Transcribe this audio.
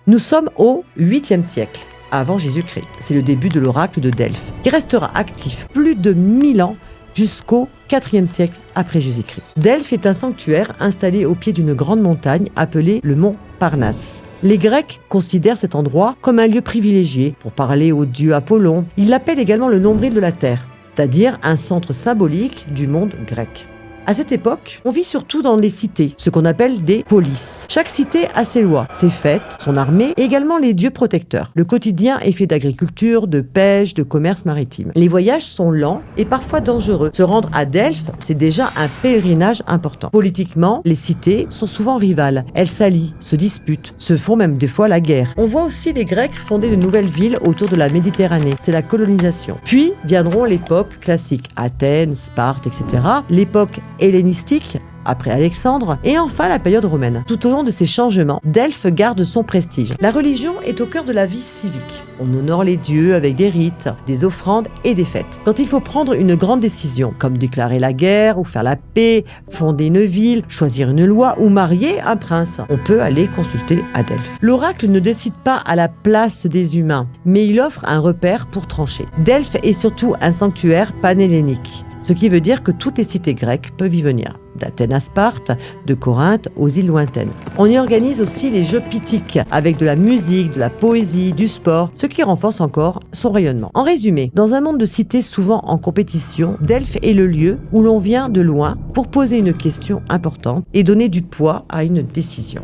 Nous sommes au 8e siècle, avant Jésus-Christ. C'est le début de l'oracle de Delphes, qui restera actif plus de 1000 ans jusqu'au 4e siècle après Jésus-Christ. Delphes est un sanctuaire installé au pied d'une grande montagne appelée le mont Parnasse. Les Grecs considèrent cet endroit comme un lieu privilégié pour parler au dieu Apollon. Ils l'appellent également le nombril de la terre, c'est-à-dire un centre symbolique du monde grec. À cette époque, on vit surtout dans les cités, ce qu'on appelle des polis. Chaque cité a ses lois, ses fêtes, son armée et également les dieux protecteurs. Le quotidien est fait d'agriculture, de pêche, de commerce maritime. Les voyages sont lents et parfois dangereux. Se rendre à Delphes, c'est déjà un pèlerinage important. Politiquement, les cités sont souvent rivales. Elles s'allient, se disputent, se font même des fois la guerre. On voit aussi les Grecs fonder de nouvelles villes autour de la Méditerranée. C'est la colonisation. Puis viendront l'époque classique, Athènes, Sparte, etc. L'époque hellénistique, après Alexandre, et enfin la période romaine. Tout au long de ces changements, Delphes garde son prestige. La religion est au cœur de la vie civique. On honore les dieux avec des rites, des offrandes et des fêtes. Quand il faut prendre une grande décision, comme déclarer la guerre ou faire la paix, fonder une ville, choisir une loi ou marier un prince, on peut aller consulter à Delphes. L'oracle ne décide pas à la place des humains, mais il offre un repère pour trancher. Delphes est surtout un sanctuaire panhellénique, ce qui veut dire que toutes les cités grecques peuvent y venir, d'Athènes à Sparte, de Corinthe aux îles lointaines. On y organise aussi les jeux pythiques, avec de la musique, de la poésie, du sport, ce qui renforce encore son rayonnement. En résumé, dans un monde de cités souvent en compétition, Delphes est le lieu où l'on vient de loin pour poser une question importante et donner du poids à une décision.